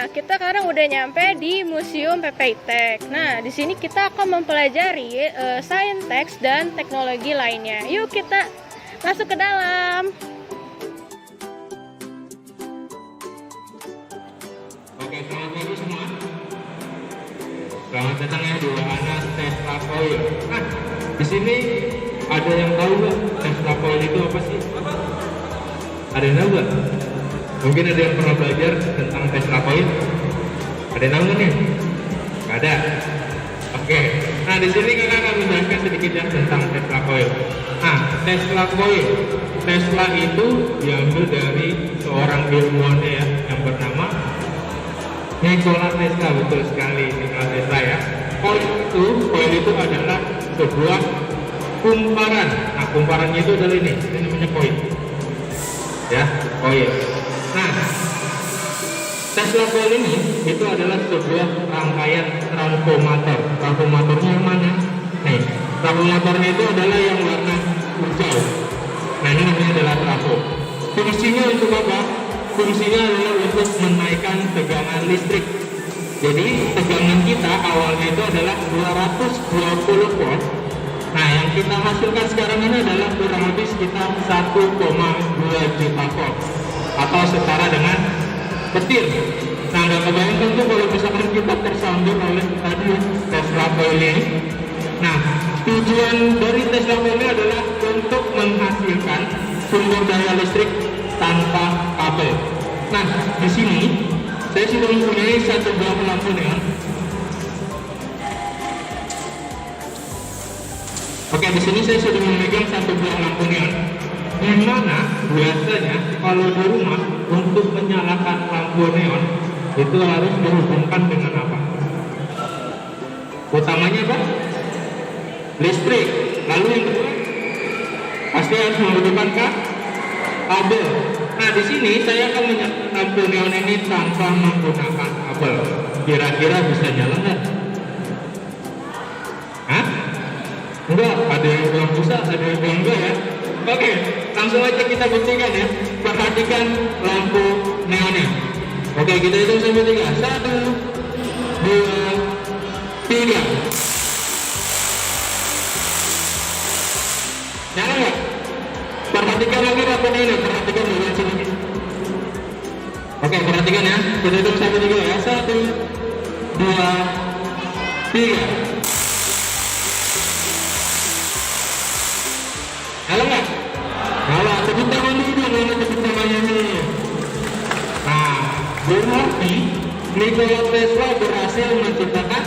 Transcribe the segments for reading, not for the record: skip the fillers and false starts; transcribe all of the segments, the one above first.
Nah, kita sekarang udah nyampe di Museum PPITek. Nah, di sini kita akan mempelajari saintek dan teknologi lainnya. Yuk kita masuk ke dalam. Oke, selamat pagi semua. Selamat datang ya di wahana Tesla Coil. Nah, di sini ada yang tahu nggak Tesla Coil itu apa sih? Ada yang tahu nggak? Mungkin ada yang pernah belajar tentang Tesla Coil? Ada yang tahu nggak nih? Nggak ada. Oke. Nah, di sini kakak akan menjelaskan sedikit ya tentang Tesla Coil. Nah, Tesla Coil. Tesla itu diambil dari seorang ilmuwan ya yang bernama Nikola Tesla. Betul sekali, Nikola Tesla ya. Coil itu adalah sebuah kumparan. Nah, kumparannya itu adalah ini namanya coil. Ya, coil. Nah, Tesla coil ini itu adalah sebuah rangkaian transformator. Transformatornya yang mana? Nih, transformatornya itu adalah yang warna hijau. Nah, ini namanya adalah trafo. Fungsinya untuk apa? Fungsinya adalah untuk menaikkan tegangan listrik. Jadi tegangan kita awalnya itu adalah 220 volt. Nah, yang kita hasilkan sekarang ini adalah kurang lebih sekitar 1,2 juta volt atau setara dengan petir. Nah, nggak kebayangkan tuh kalau misalkan kita tersambung oleh tadi Tesla coil ini. Nah, tujuan dari Tesla coil ini adalah untuk menghasilkan sumber daya listrik tanpa kabel. Nah, di sini saya sudah mempunyai satu buah lampu neon. Oke, di sini saya sudah memegang satu buah lampu neon. Di mana biasanya kalau di rumah untuk menyalakan lampu neon itu harus dihubungkan dengan apa? Utamanya apa? Listrik. Lalu yang kedua pasti harus membutuhkan kabel. Nah, di sini saya akan menyalakan lampu neon ini tanpa menggunakan kabel. Kira-kira bisa nyala nggak? Hah? Enggak, ada yang bilang bisa, ada yang bilang enggak ya. Oke, langsung aja kita buktikan ya. Perhatikan lampu neonnya. Oke, kita hitung sampai 3. 1, 2, 3. Nyala nggak? Perhatikan lagi lampu neonnya. Perhatikan di sini. Oke, perhatikan ya. Kita hitung sampai 3 ya. 1, 2, 3. Nyala nggak? Nyala. Tepuk tangan dulu dong, tepuk tangannya nih. Nah, berarti Nikola Tesla berhasil menciptakan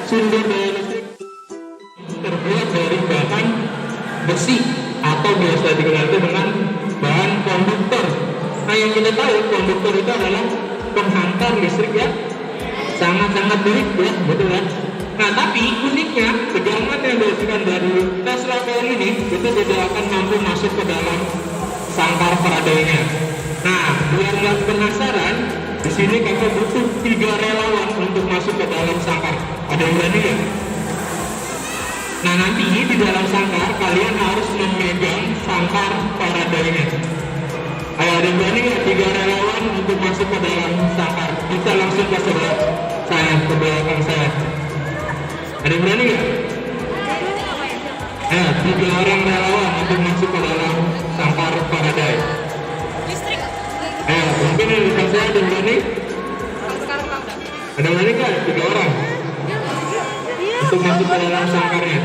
sumber daya listrik terbuat dari bahan besi atau biasa dikenal dengan bahan konduktor. Nah, yang kita tahu konduktor itu adalah penghantar listrik ya, sangat-sangat baik ya, betul ya. Nah, tapi uniknya tegangan yang dihasilkan dari Tesla coil ini itu tidak akan mampu masuk ke dalam sangkar Faraday-nya. Nah, biar nggak penasaran, di sini kakak butuh 3 relawan untuk masuk ke dalam sangkar. Ada yang berani ya? Nah, nanti di dalam sangkar kalian harus memegang sangkar Faraday-nya. Ayo, ada yang berani nggak? 3 relawan untuk masuk ke dalam sangkar. Kita langsung ke sebelah saya, ke belakang saya. Ada yang berani nggak? 3 orang relawan untuk masuk ke dalam sangkar Faraday. Mungkin di depan saya ada yang berani? Ada yang berani nggak? 3 orang untuk masuk ke dalam sangkarnya.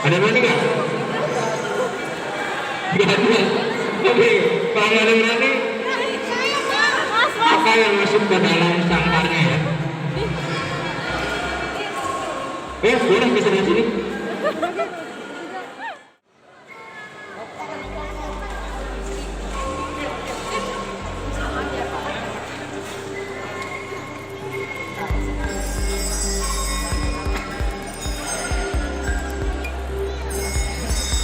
Ada yang berani nggak? Nggak ada. Oke, kalau nggak ada yang berani, apa yang masuk ke dalam sangkarnya ya? Boleh ke sini.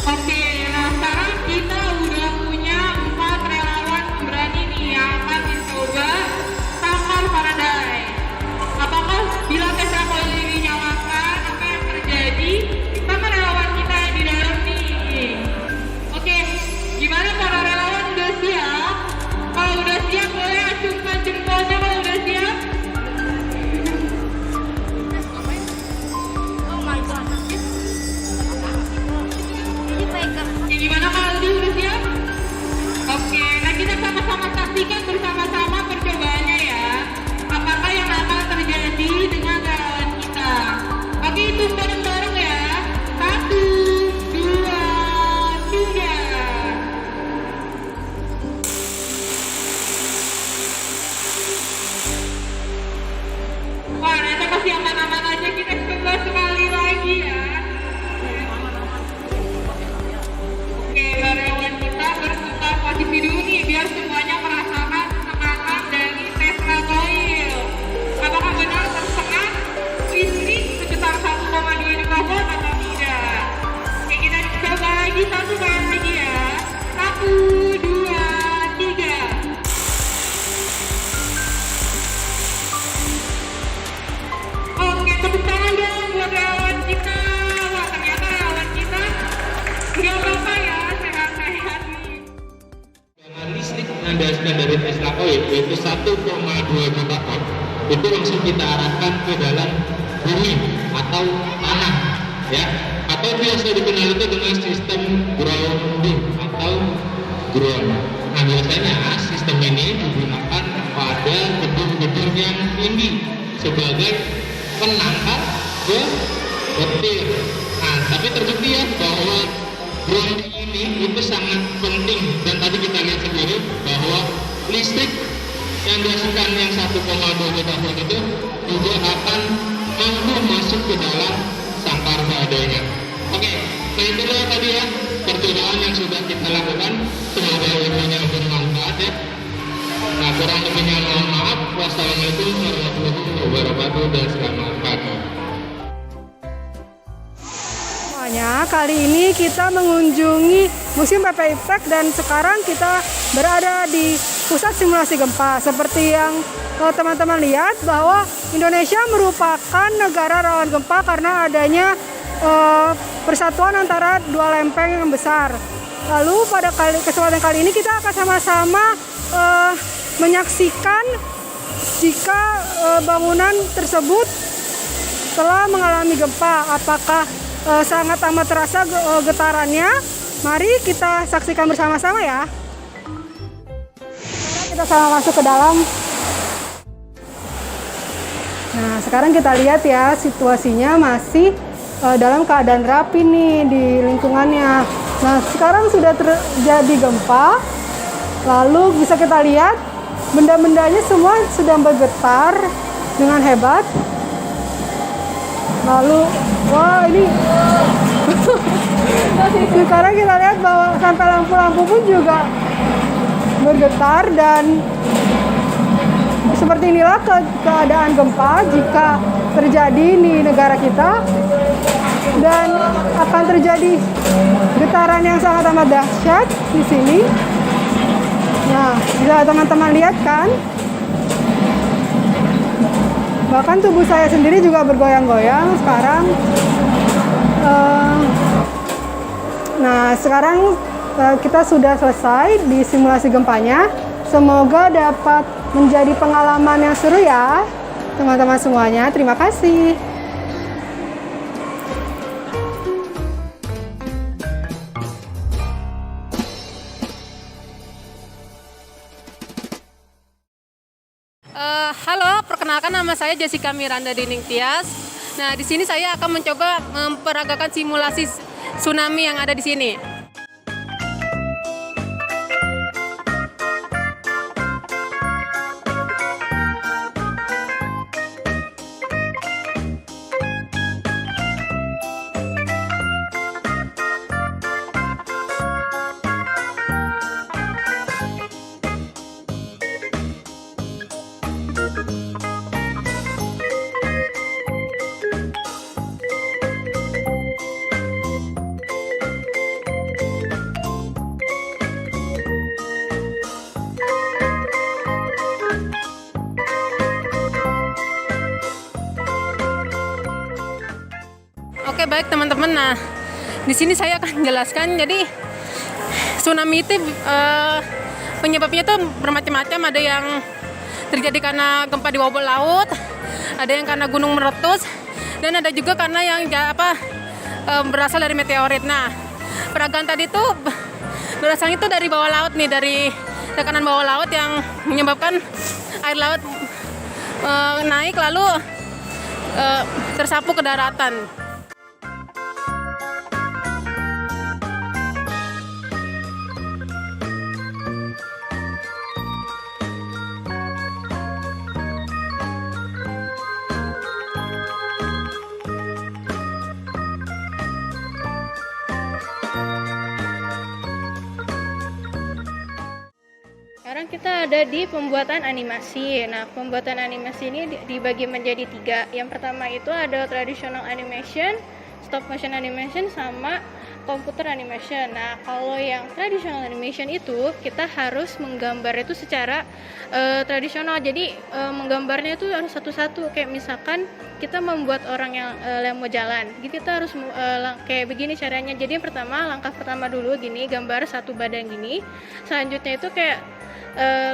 Oke, nah sekarang kita udah punya 4 relawan pemberani nih yang akan mencoba sangkar Faraday. Apakah bila Tesla coil ini dinyalakan, apa yang terjadi? Sama relawan kita yang dihasilkan dari Tesla Coil, yaitu 1,2 juta ton, itu langsung kita arahkan ke dalam bumi atau tanah, ya, atau biasa dikenal itu dengan sistem grounding atau ground. Nah, biasanya sistem ini digunakan pada gedung-gedung yang tinggi sebagai penangkap ke petir. Nah, tapi terbukti ya bahwa grounding ini itu sangat penting, dan tadi kita lihat sendiri bahwa listrik yang dihasilkan yang 1,2 juta ton itu juga akan mampu masuk ke dalam sangkar seadanya. Oke, nah itulah tadi ya percobaan yang sudah kita lakukan. Semoga ilmunya bermanfaat ya. Nah, kurang lebihnya mohon maaf. Wassalamualaikum warahmatullahi wabarakatuh dan selamat pagi. Kali ini kita mengunjungi Museum PPI Tech dan sekarang kita berada di pusat simulasi gempa. Seperti yang teman-teman lihat bahwa Indonesia merupakan negara rawan gempa karena adanya persatuan antara dua lempeng yang besar. Lalu pada kesempatan kali ini kita akan sama-sama menyaksikan jika bangunan tersebut telah mengalami gempa, apakah sangat amat terasa getarannya. Mari kita saksikan bersama-sama ya. Kita sama masuk ke dalam. Nah, sekarang kita lihat ya, situasinya masih dalam keadaan rapi nih di lingkungannya. Nah, sekarang sudah terjadi gempa. Lalu bisa kita lihat benda-bendanya semua sedang bergetar dengan hebat. Lalu, wah ini sekarang kita lihat bahwa sampai lampu-lampu pun juga bergetar, dan seperti inilah keadaan gempa jika terjadi di negara kita, dan akan terjadi getaran yang sangat amat dahsyat di sini. Nah, bisa teman-teman lihat kan? Bahkan tubuh saya sendiri juga bergoyang-goyang sekarang. Nah, sekarang kita sudah selesai di simulasi gempanya. Semoga dapat menjadi pengalaman yang seru ya, teman-teman semuanya. Terima kasih. Halo, perkenalkan nama saya Jessica Miranda Dining Tias. Nah, di sini saya akan mencoba memperagakan simulasi tsunami yang ada di sini. Oke, baik teman-teman. Nah, di sini saya akan jelaskan. Jadi tsunami itu penyebabnya itu bermacam-macam. Ada yang terjadi karena gempa di bawah laut, ada yang karena gunung meletus, dan ada juga karena yang berasal dari meteorit. Nah, peragaan tadi itu berasal itu dari bawah laut nih, dari tekanan bawah laut yang menyebabkan air laut naik lalu tersapu ke daratan. Sekarang kita ada di pembuatan animasi. Nah, pembuatan animasi ini dibagi menjadi 3. Yang pertama itu ada traditional animation, stop motion animation, sama computer animation. Nah, kalau yang traditional animation itu kita harus menggambar itu secara tradisional. Jadi menggambarnya itu harus satu-satu. Kayak misalkan kita membuat orang yang mau jalan. Jadi kita harus kayak begini caranya. Jadi yang pertama, langkah pertama dulu gini, gambar satu badan gini. Selanjutnya itu kayak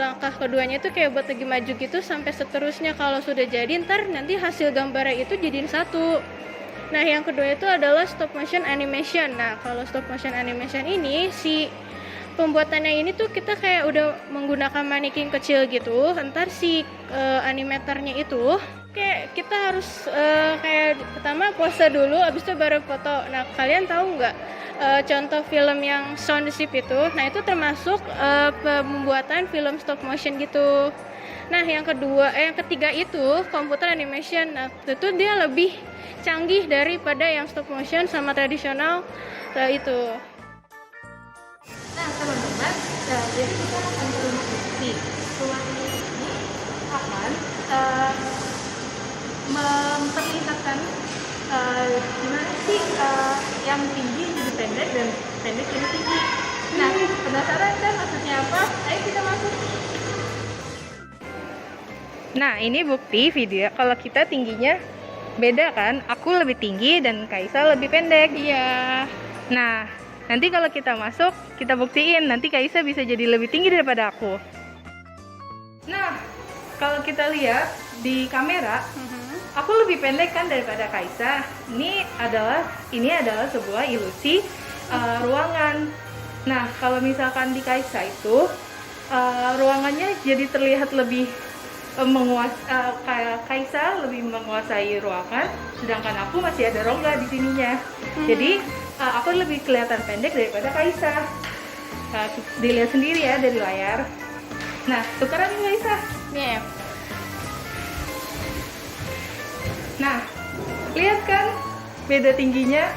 langkah keduanya itu kayak buat lagi maju gitu sampai seterusnya. Kalau sudah jadi ntar nanti hasil gambarnya itu jadiin satu. Nah yang kedua itu adalah stop motion animation. Nah kalau stop motion animation ini si pembuatannya ini tuh kita kayak udah menggunakan manekin kecil gitu. Ntar si animatornya itu kayak kita harus kayak pertama pose dulu, abis itu baru foto. Nah kalian tahu nggak contoh film yang Sound the Ship itu? Nah itu termasuk pembuatan film stop motion gitu. Nah yang ketiga itu computer animation. Nah itu dia lebih canggih daripada yang stop motion sama tradisional itu. Nah teman-teman, jadi kita akan mengikuti ruangan ini akan memperlihatkan gimana sih yang tinggi jadi pendek dan pendek jadi tinggi. Nah penasaran kan maksudnya apa? Ayo kita masuk. Nah ini bukti video kalau kita tingginya beda kan? Aku lebih tinggi dan Kaisa lebih pendek. Iya. Nah nanti kalau kita masuk, kita buktiin nanti Kaisa bisa jadi lebih tinggi daripada aku. Nah, kalau kita lihat di kamera, aku lebih pendek kan daripada Kaisa. Ini adalah sebuah ilusi ruangan. Nah, kalau misalkan di Kaisa itu ruangannya jadi terlihat lebih Kaisa lebih menguasai ruangan, sedangkan aku masih ada rongga di sininya. Jadi aku lebih kelihatan pendek daripada Kaisa. Dilihat sendiri ya dari layar. Nah, tukeran nih Kaisa. Yeah. Nah, lihat kan beda tingginya.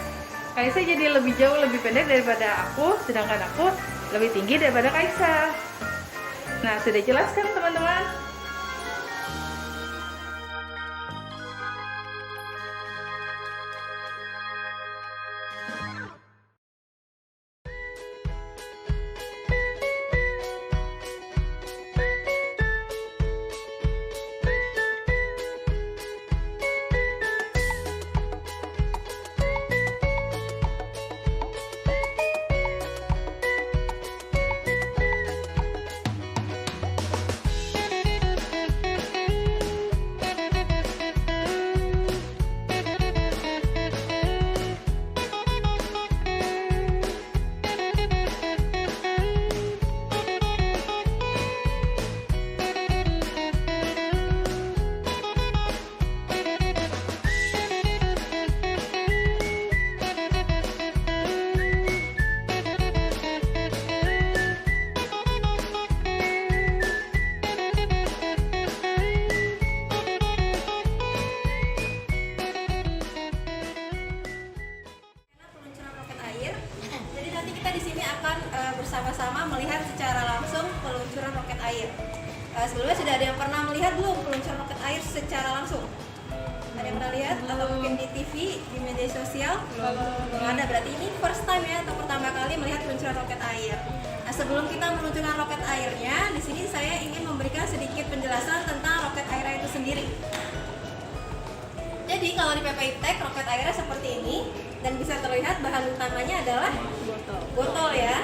Kaisa jadi lebih jauh lebih pendek daripada aku, sedangkan aku lebih tinggi daripada Kaisa. Nah, sudah jelas kan teman-teman? bersama-sama melihat secara langsung peluncuran roket air. Sebelumnya sudah ada yang pernah melihat belum peluncuran roket air secara langsung? Ada yang pernah lihat? Atau mungkin di TV, di media sosial? Belum ada, berarti ini first time ya, atau pertama kali melihat peluncuran roket air. Nah, sebelum kita meluncurkan roket airnya, di sini saya ingin memberikan sedikit penjelasan tentang roket air itu sendiri. Jadi kalau di PPITEK roket airnya seperti ini, dan bisa terlihat bahan utamanya adalah botol ya.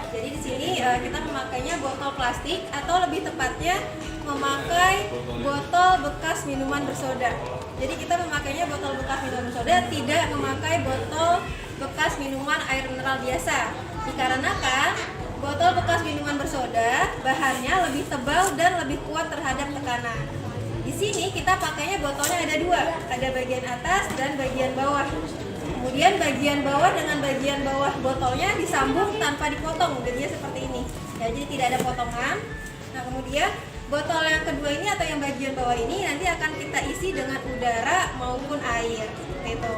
Jadi di sini kita memakainya botol plastik atau lebih tepatnya memakai botol bekas minuman bersoda. Jadi kita memakainya botol bekas minuman bersoda, tidak memakai botol bekas minuman air mineral biasa. Dikarenakan botol bekas minuman bersoda bahannya lebih tebal dan lebih kuat terhadap tekanan. Di sini kita pakainya botolnya ada dua, ada bagian atas dan bagian bawah. Kemudian bagian bawah dengan bagian bawah botolnya disambung tanpa dipotong, jadinya seperti ini. Ya, jadi tidak ada potongan. Nah, kemudian botol yang kedua ini atau yang bagian bawah ini nanti akan kita isi dengan udara maupun air. Gitu.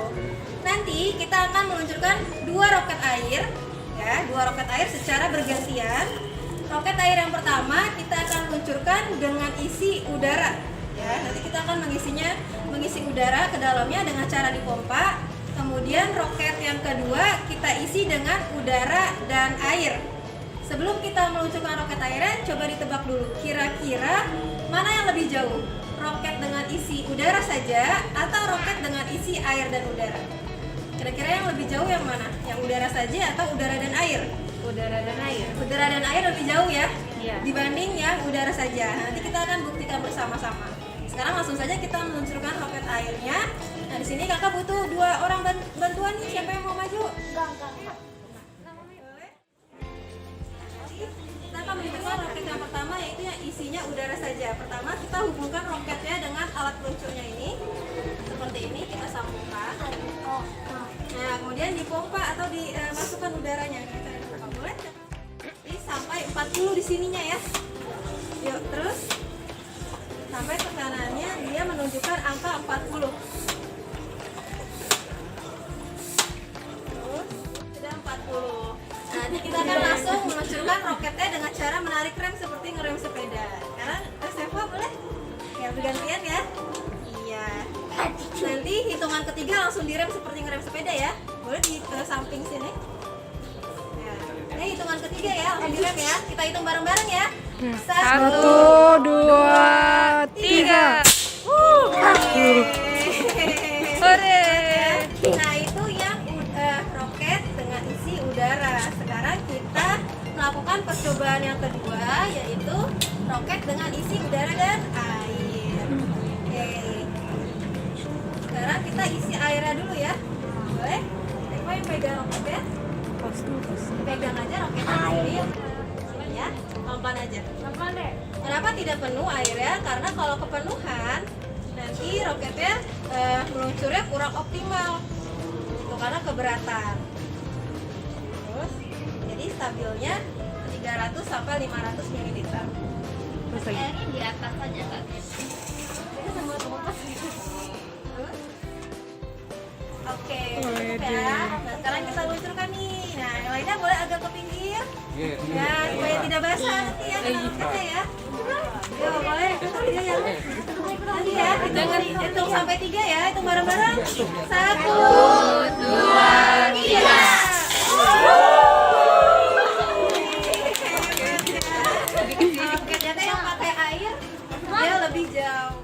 Nanti kita akan meluncurkan dua roket air, ya, dua roket air secara bergantian. Roket air yang pertama kita akan luncurkan dengan isi udara. Ya, nanti kita akan mengisi udara ke dalamnya dengan cara dipompa. Kemudian roket yang kedua kita isi dengan udara dan air. Sebelum kita meluncurkan roket airnya, coba ditebak dulu kira-kira mana yang lebih jauh, roket dengan isi udara saja atau roket dengan isi air dan udara? Kira-kira yang lebih jauh yang mana? Yang udara saja atau udara dan air? Udara dan air. Udara dan air lebih jauh ya? Iya. Dibanding yang udara saja. Nanti kita akan buktikan bersama-sama. Sekarang langsung saja kita meluncurkan roket airnya. Nah, di sini kakak butuh 2 orang bantuan nih. Siapa yang mau maju? Boleh. Kita akan meluncurkan roket yang pertama, yaitu yang isinya udara saja. Pertama kita hubungkan roketnya dengan alat peluncurnya ini. Seperti ini kita sambungkan. Nah, kemudian dipompa atau dimasukkan udaranya. Kita pompa, boleh? Ini sampai 40 di sininya ya. Yuk, terus sampai tekanannya dia menunjukkan angka 40. Terus sudah 40. Nah, nanti kita akan langsung meluncurkan roketnya dengan cara menarik rem seperti ngerem sepeda. Sekarang Seva boleh? Ya, bergantian ya. Iya. Nanti hitungan ketiga langsung direm seperti ngerem sepeda ya. Boleh di ke samping sini. Ya. Ini hitungan ketiga ya, langsung direm ya. Kita hitung bareng-bareng ya. 1, 2, 3. Hore. Nah, itu yang roket dengan isi udara. Sekarang kita melakukan percobaan yang kedua, yaitu roket dengan isi udara dan air. Oke. Sekarang kita isi airnya dulu ya. Boleh? Siapa yang pegang roketnya? Pegang aja roketnya sendiri. Ya, pelan-pelan aja. Pelan-pelan deh. Kenapa tidak penuh airnya? Karena kalau kepenuhan nanti roketnya meluncurnya kurang optimal. Itu karena keberatan. Terus, jadi stabilnya 300 sampai 500 ml. Airnya di atas aja kan. Ini semua terlepas gitu. Terus? Oke, cukup ya. Nah, sekarang kita luncurkan nih. Nah, yang lainnya boleh agak ke pinggir. Ya, supaya tidak basah nanti ya kena roketnya ya. Yuk, boleh. Nanti ya, hitung sampai 3 ya. Hitung bareng-bareng. 1, 2, 3. Roketnya yang pakai air, dia lebih jauh.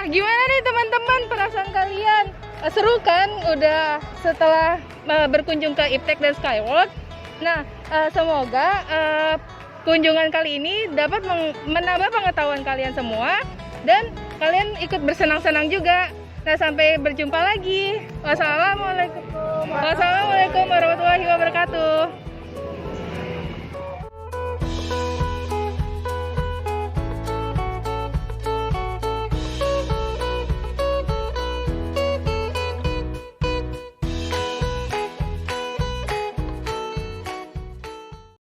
Gimana nih teman-teman perasaan kalian? Seru kan udah setelah berkunjung ke Iptek dan Skyworld. Nah, semoga kunjungan kali ini dapat menambah pengetahuan kalian semua dan kalian ikut bersenang-senang juga. Nah, sampai berjumpa lagi. Wassalamualaikum warahmatullahi wabarakatuh.